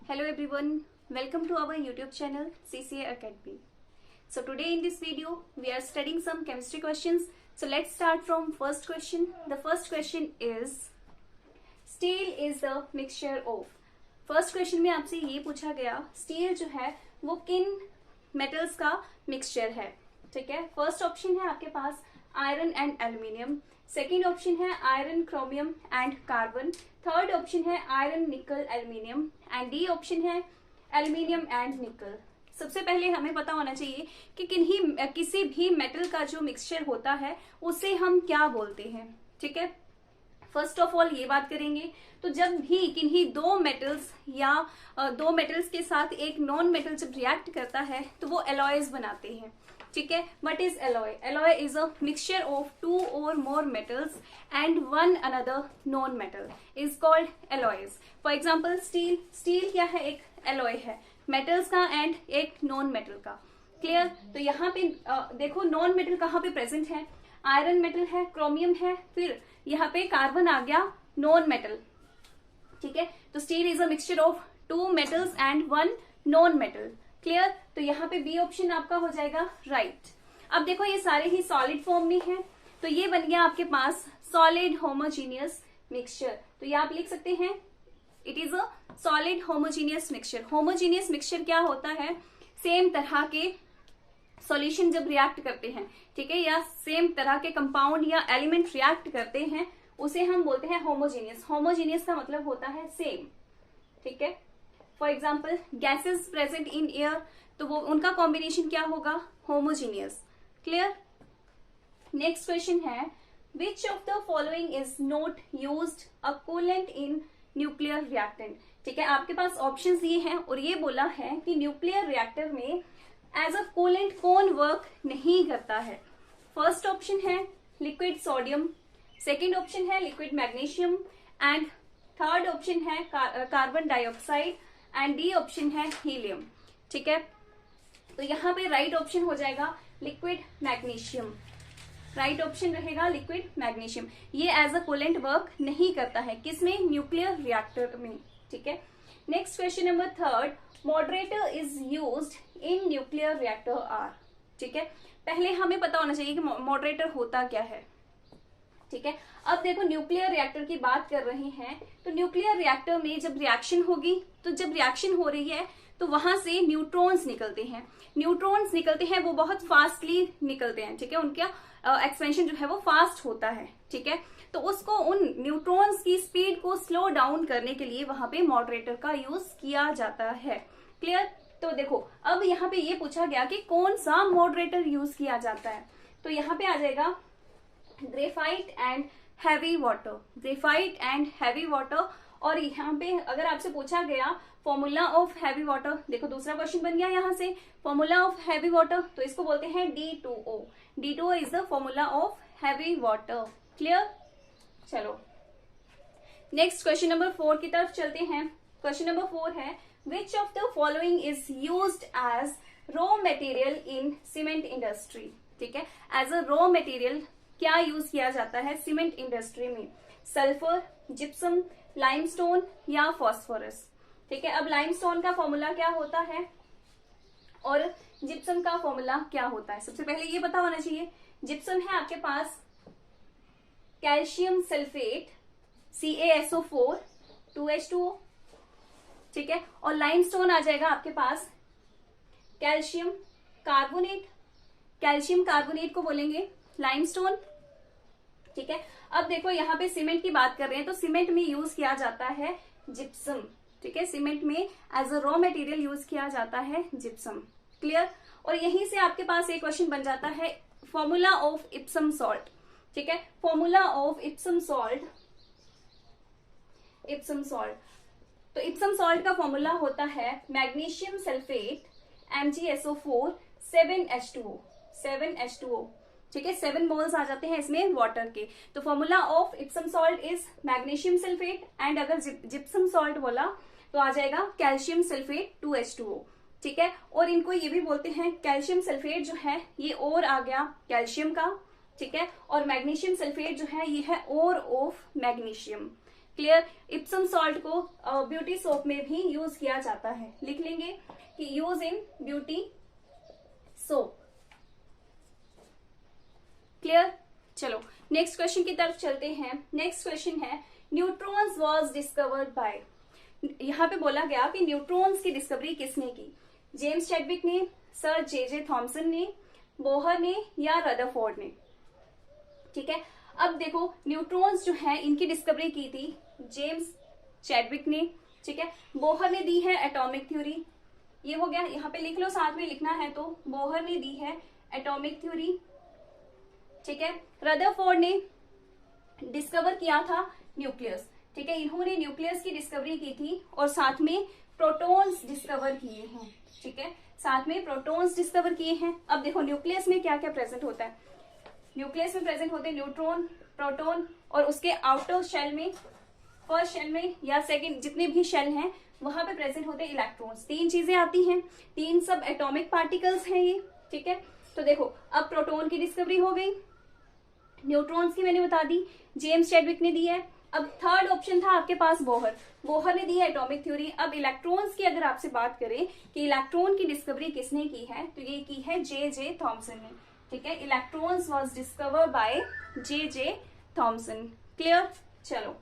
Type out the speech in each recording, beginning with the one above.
Hello everyone, welcome to our YouTube channel CCA Academy. So today in this video we are studying some chemistry questions. So let's start from first question. The first question is steel is the mixture of. First question में आपसे ये पूछा गया steel जो है वो किन metals का मिक्सचर है. ठीक है, फर्स्ट ऑप्शन है आपके पास iron and aluminium, second option है iron chromium and carbon, third option है iron nickel aluminium and D option है एल्यूमिनियम एंड निकल. सबसे पहले हमें पता होना चाहिए कि किसी भी मेटल का जो मिक्सचर होता है उसे हम क्या बोलते हैं. ठीक है, फर्स्ट ऑफ ऑल ये बात करेंगे. तो जब भी किन्हीं दो मेटल्स या दो मेटल्स के साथ एक नॉन मेटल जब रिएक्ट करता है तो वो एलॉयज बनाते हैं. ठीक है, what is alloy? Alloy is a mixture of two और more metals and one another non metal is called alloys. For example steel क्या है? एक एलॉय है मेटल्स का एंड एक नॉन मेटल का. क्लियर? तो यहाँ पे देखो नॉन मेटल कहाँ पे प्रेजेंट है? आयरन मेटल है, क्रोमियम है, फिर यहाँ पे कार्बन आ गया नॉन मेटल. ठीक है, तो steel is a mixture of two metals and one non metal. Clear? तो यहाँ पे बी ऑप्शन आपका हो जाएगा राइट. अब देखो ये सारे ही सॉलिड फॉर्म में है तो ये बन गया आपके पास सॉलिड होमोजीनियस मिक्सचर. तो ये आप लिख सकते हैं it is a solid homogeneous mixture. Homogeneous mixture क्या होता है? सेम तरह के सॉल्यूशन जब रिएक्ट करते हैं, ठीक है, या सेम तरह के कंपाउंड या एलिमेंट रिएक्ट करते हैं उसे हम बोलते हैं होमोजीनियस. होमोजीनियस का मतलब होता है सेम. ठीक है, for example gases present in air तो वो उनका कॉम्बिनेशन क्या होगा? होमोजीनियस. क्लियर? नेक्स्ट क्वेश्चन है which of the following is not used a coolant in nuclear reactant. ठीक है, आपके पास ऑप्शंस दिए हैं और ये बोला है कि न्यूक्लियर रिएक्टर में एज अ कूलेंट कौन वर्क नहीं करता है. फर्स्ट ऑप्शन है लिक्विड सोडियम, सेकेंड ऑप्शन है liquid magnesium and third option है carbon dioxide and D option है हीलियम. ठीक है, तो यहाँ पे राइट ऑप्शन हो जाएगा लिक्विड मैग्नीशियम. राइट ऑप्शन रहेगा लिक्विड मैग्नीशियम. ये एज अ कूलेंट वर्क नहीं करता है किसमें? न्यूक्लियर रिएक्टर में. ठीक है, next question number third moderator is used in nuclear reactor are. ठीक है, पहले हमें पता होना चाहिए कि मॉडरेटर होता क्या है. ठीक है, अब देखो न्यूक्लियर रिएक्टर की बात कर रहे हैं तो न्यूक्लियर रिएक्टर में जब रिएक्शन होगी तो जब रिएक्शन हो रही है तो वहां से न्यूट्रॉन्स निकलते हैं. न्यूट्रॉन्स निकलते हैं वो बहुत फास्टली निकलते हैं. ठीक है, उनका एक्सपेंशन जो है वो फास्ट होता है. ठीक है, तो उसको उन न्यूट्रॉन्स की स्पीड को स्लो डाउन करने के लिए वहां पे मॉडरेटर का यूज किया जाता है. क्लियर? तो देखो अब यहाँ पे ये पूछा गया कि कौन सा मॉडरेटर यूज किया जाता है तो यहाँ पे आ जाएगा graphite and heavy water. Graphite and heavy water. और यहाँ पे अगर आपसे पूछा गया फॉर्मूला ऑफ हैवी वाटर, देखो दूसरा क्वेश्चन बन गया यहाँ से फॉर्मूला ऑफ हैवी वाटर तो इसको बोलते हैं D2O. D2O is the formula of heavy water. Clear? चलो नेक्स्ट क्वेश्चन नंबर 4 की तरफ चलते हैं. क्वेश्चन नंबर 4 है which of the following is used as raw material in cement industry. ठीक है, एज अ रॉ मटेरियल क्या यूज किया जाता है सीमेंट इंडस्ट्री में? सल्फर, जिप्सम, लाइमस्टोन या फॉस्फोरस. ठीक है, अब लाइमस्टोन का फॉर्मूला क्या होता है और जिप्सम का फॉर्मूला क्या होता है? सबसे पहले ये पता होना चाहिए. जिप्सम है आपके पास कैल्शियम सल्फेट CaSO4 2H2O. ठीक है, और लाइमस्टोन आ जाएगा आपके पास कैल्शियम कार्बोनेट. कैल्शियम कार्बोनेट को बोलेंगे लाइमस्टोन. ठीक है, अब देखो यहाँ पे सीमेंट की बात कर रहे हैं तो सीमेंट में यूज किया जाता है जिप्सम. ठीक है, सीमेंट में as a raw material use किया जाता है जिप्सम. क्लियर? और यहीं से आपके पास एक क्वेश्चन बन जाता है फॉर्मूला ऑफ इप्सम सॉल्ट. ठीक है, formula of Epsom salt. Epsom salt तो इप्सम सॉल्ट का फॉर्मूला होता है magnesium sulphate MgSO4 7H2O. 7H2O. ठीक है, 7 मोल्स आ जाते हैं इसमें वाटर के. तो formula of Epsom salt is magnesium sulphate and अगर जिप्सम सॉल्ट बोला तो आ जाएगा कैल्शियम सल्फेट 2H2O. ठीक है, और इनको ये भी बोलते हैं कैल्शियम सल्फेट जो है ये और आ गया कैल्शियम का. ठीक है, और मैग्नीशियम सल्फेट जो है ये है और of magnesium. Clear. Epsom salt को ब्यूटी सोप में भी यूज किया जाता है, लिख लेंगे कि use in beauty soap. Clear. चलो नेक्स्ट क्वेश्चन की तरफ चलते हैं। नेक्स्ट क्वेश्चन है न्यूट्रॉन्स वाज डिस्कवर्ड बाय। यहाँ पे बोला गया कि न्यूट्रॉन्स की डिस्कवरी किसने की, जेम्स चैडविक ने, सर जे थॉमसन ने, बोहर ने या रदरफोर्ड ने। ठीक है, अब देखो न्यूट्रॉन्स जो है इनकी डिस्कवरी की थी जेम्स चैडविक ने। ठीक है, बोहर ने दी है एटॉमिक थ्योरी, ये हो गया, यहाँ पे लिख लो, साथ में लिखना है तो बोहर ने दी है एटॉमिक थ्योरी। ठीक है, रदरफोर्ड ने डिस्कवर किया था न्यूक्लियस। ठीक है, इन्होंने न्यूक्लियस की डिस्कवरी की थी और साथ में प्रोटॉन्स डिस्कवर किए हैं। ठीक है, साथ में प्रोटॉन्स डिस्कवर किए हैं। अब देखो न्यूक्लियस में क्या क्या प्रेजेंट होता है, न्यूक्लियस में प्रेजेंट होते हैं न्यूट्रॉन, प्रोटॉन और उसके आउटर शेल में, फर्स्ट शेल में या सेकंड, जितने भी शेल हैं वहां पे प्रेजेंट होते हैं इलेक्ट्रॉन्स। तीन चीजें आती हैं, तीन सब एटॉमिक पार्टिकल्स हैं ये। ठीक है, तो देखो अब प्रोटॉन की डिस्कवरी हो गई, न्यूट्रॉन्स की मैंने बता दी, जेम्स चैडविक ने दी है। अब थर्ड ऑप्शन था आपके पास बोहर, बोहर ने दी है एटॉमिक थ्योरी। अब इलेक्ट्रॉन्स की अगर आपसे बात करें कि इलेक्ट्रॉन की डिस्कवरी किसने की है, तो ये की है जे थॉमसन ने। ठीक है, electrons was discovered by J Thomson. Clear. चलो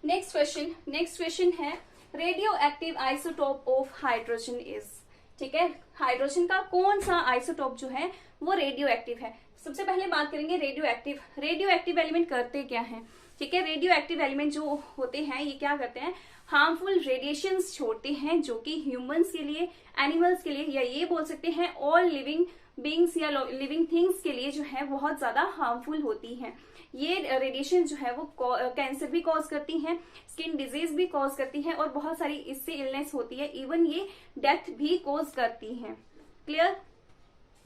नेक्स्ट क्वेश्चन है radio active isotope of hydrogen is. ठीक है, हाइड्रोजन का कौन सा आइसोटोप जो है वो रेडियो एक्टिव है। सबसे पहले बात करेंगे रेडियो एक्टिव एलिमेंट करते क्या हैं। ठीक है, रेडियो एक्टिव एलिमेंट जो होते हैं ये क्या करते हैं, हार्मफुल रेडिएशंस छोड़ते हैं जो कि ह्यूमंस के लिए, एनिमल्स के लिए, या ये बोल सकते हैं ऑल लिविंग बींग्स या लिविंग थिंग्स के लिए जो है बहुत ज्यादा हार्मफुल होती हैं। ये रेडिएशन जो है वो कैंसर भी कॉज करती हैं, स्किन डिजीज भी कॉज करती हैं और बहुत सारी इससे इलनेस होती है, इवन ये डेथ भी कॉज करती हैं। क्लियर।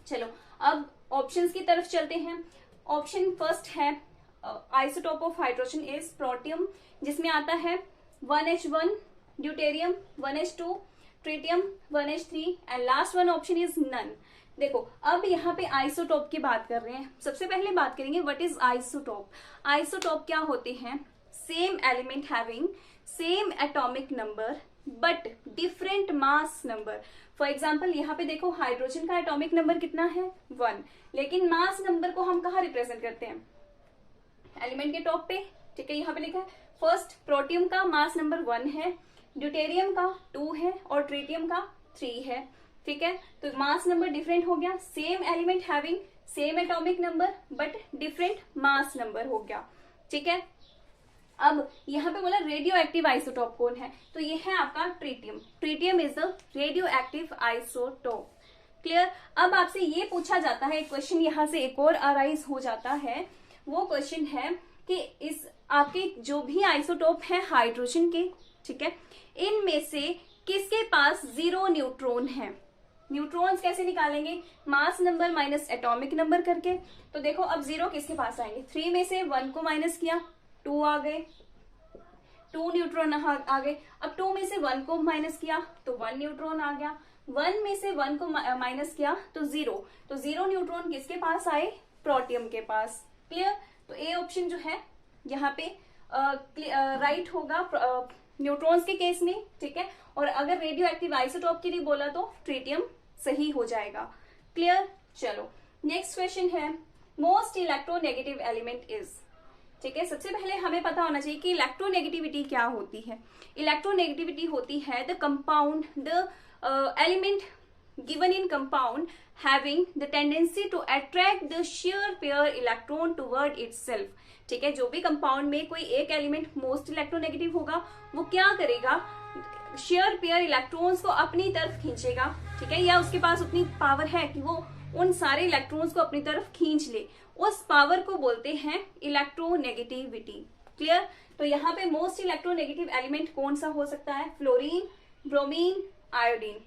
चलो अब ऑप्शंस की तरफ चलते हैं। ऑप्शन फर्स्ट है isotope of hydrogen is protium, जिसमें आता है 1H1, deuterium 1H2, tritium 1H3 and last one option is none. देखो अब यहाँ पे आइसोटोप की बात कर रहे हैं। सबसे पहले बात करेंगे व्हाट इज आइसोटोप। आइसोटोप क्या होते हैं, same element having same atomic number but different mass number. For example यहाँ पे देखो हाइड्रोजन का एटॉमिक नंबर कितना है 1, लेकिन मास नंबर को हम कहाँ रिप्रेजेंट करते हैं, एलिमेंट के टॉप पे। ठीक है, यहाँ पे लिखा है फर्स्ट प्रोटियम का मास नंबर 1 है, ड्यूटेरियम का 2 है और ट्रिटियम का 3 है। ठीक है, तो मास नंबर डिफरेंट हो गया, same element having same atomic number but different mass number हो गया। ठीक है, अब यहाँ पे बोला रेडियो एक्टिव आइसोटोप कौन है, तो ये है आपका tritium. Tritium is the radio active isotope. Clear. अब आपसे ये पूछा जाता है क्वेश्चन, यहाँ से एक और अराइज हो जाता है, वो क्वेश्चन है कि इस आपके जो भी आइसोटोप है हाइड्रोजन के, ठीक है, इनमें से किसके पास 0 न्यूट्रॉन है। न्यूट्रॉन्स कैसे निकालेंगे, mass number minus atomic number करके। तो देखो अब 0 किसके पास आएंगे, 3 में से 1 को माइनस किया 2 आ गए, 2 न्यूट्रॉन आ गए। अब 2 में से 1 को माइनस किया तो 1 न्यूट्रॉन आ गया, 1 में से 1 को माइनस किया तो 0, तो 0 न्यूट्रॉन किसके पास आए, प्रोटियम के पास। क्लियर। तो ए ऑप्शन जो है यहाँ पे राइट होगा न्यूट्रॉन्स के केस में। ठीक है, और अगर रेडियो एक्टिव आइसोटोप के लिए बोला तो ट्रिटियम सही हो जाएगा। क्लियर। चलो नेक्स्ट क्वेश्चन है मोस्ट इलेक्ट्रोनेगेटिव एलिमेंट इज। ठीक है, सबसे पहले हमें पता होना चाहिए कि इलेक्ट्रोनेगेटिविटी क्या होती है। इलेक्ट्रोनेगेटिविटी होती है the compound, the element given in compound having the tendency to attract the shear pair electron toward itself। ठीक है, जो भी कंपाउंड में कोई एक एलिमेंट मोस्ट इलेक्ट्रोनेगेटिव होगा वो क्या करेगा, शेयर पेयर इलेक्ट्रॉन्स को अपनी तरफ खींचेगा। ठीक है, या उसके पास उतनी पावर है कि वो उन सारे इलेक्ट्रॉन्स को अपनी तरफ खींच ले, उस पावर को बोलते हैं इलेक्ट्रोनेगेटिविटी। क्लियर। तो यहाँ पे मोस्ट इलेक्ट्रोनेगेटिव एलिमेंट कौन सा हो सकता है, फ्लोरीन, ब्रोमीन, आयोडीन।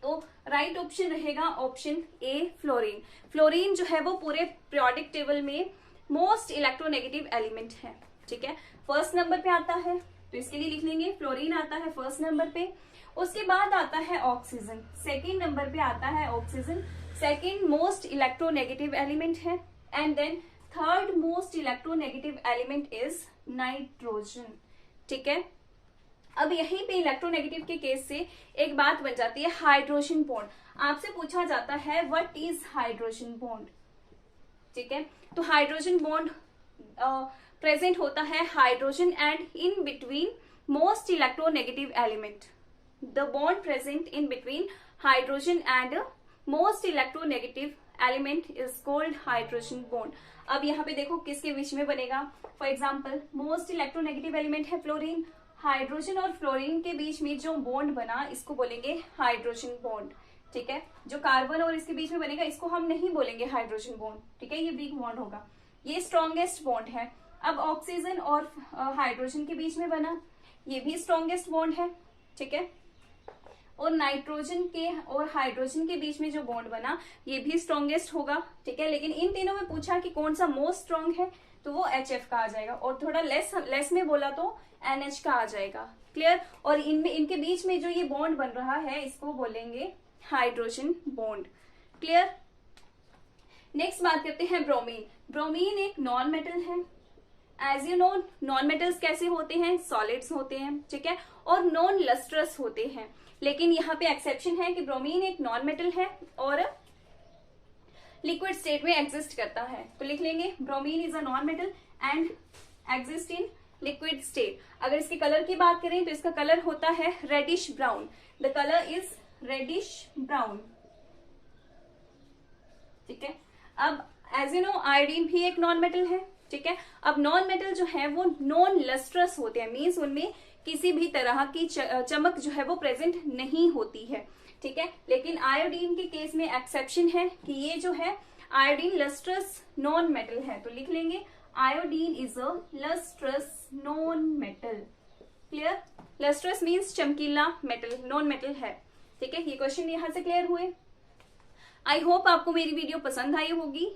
तो राइट ऑप्शन रहेगा ऑप्शन ए फ्लोरीन। फ्लोरीन जो है वो पूरे पीरियोडिक टेबल में मोस्ट इलेक्ट्रोनेगेटिव एलिमेंट है। ठीक है, फर्स्ट नंबर पे आता है तो इसके लिए लिख लेंगे फ्लोरीन आता है फर्स्ट नंबर पे। उसके बाद आता है ऑक्सीजन, सेकेंड नंबर पे आता है oxygen, second most electronegative element है। And then third most electronegative element is nitrogen. ठीक है, अब यहीं पे इलेक्ट्रोनेगेटिव के केस से एक बात बन जाती है, हाइड्रोजन बॉन्ड। आपसे पूछा जाता है व्हाट इज हाइड्रोजन बॉन्ड। ठीक है, तो हाइड्रोजन बॉन्ड प्रेजेंट होता है hydrogen and in between most electronegative element. The bond present in between hydrogen and most electronegative element is called hydrogen bond. अब यहाँ पे देखो किसके बीच में बनेगा, for example most electronegative element है फ्लोरीन, हाइड्रोजन और फ्लोरीन के बीच में जो बॉन्ड बना इसको बोलेंगे हाइड्रोजन बॉन्ड। ठीक है, जो कार्बन और इसके बीच में बनेगा इसको हम नहीं बोलेंगे हाइड्रोजन बॉन्ड। ठीक है, ये वीक बॉन्ड होगा, ये स्ट्रॉन्गेस्ट बॉन्ड है। अब ऑक्सीजन और हाइड्रोजन के बीच में बना, ये भी स्ट्रॉन्गेस्ट बॉन्ड है। ठीक है, और नाइट्रोजन के और हाइड्रोजन के बीच में जो बॉन्ड बना ये भी स्ट्रॉन्गेस्ट होगा। ठीक है, लेकिन इन तीनों में पूछा कि कौन सा मोस्ट स्ट्रॉन्ग है तो वो HF का आ जाएगा, और थोड़ा लेस में बोला तो NH का आ जाएगा। क्लियर, और इनमें इनके बीच में जो ये बॉन्ड बन रहा है इसको बोलेंगे हाइड्रोजन बॉन्ड। क्लियर, नेक्स्ट बात करते हैं ब्रोमीन। ब्रोमीन एक नॉन मेटल है। As you know non metals कैसे होते हैं, सॉलिड्स होते हैं। ठीक है, और नॉन लस्ट्रस होते हैं, लेकिन यहाँ पे एक्सेप्शन है कि ब्रोमीन एक नॉन मेटल है और लिक्विड स्टेट में एग्जिस्ट करता है। तो लिख लेंगे bromine is a non metal and exist in liquid state. अगर इसके कलर की बात करें तो इसका कलर होता है reddish brown. The colour is reddish brown. ठीक है, अब एज यू नो आयोडीन भी एक नॉन मेटल है। ठीक है, अब नॉन मेटल जो है वो नॉन लस्ट्रस होते हैं, मीन्स उनमें किसी भी तरह की चमक जो है वो प्रेजेंट नहीं होती है। ठीक है, लेकिन आयोडीन के केस में एक्सेप्शन है कि ये जो है आयोडीन लस्ट्रस नॉन मेटल है। तो लिख लेंगे iodine is a lustrous non metal. Clear, lustrous means चमकीला मेटल, नॉन मेटल है। ठीक है, ये क्वेश्चन यहां से क्लियर हुए। आई होप आपको मेरी वीडियो पसंद आई होगी।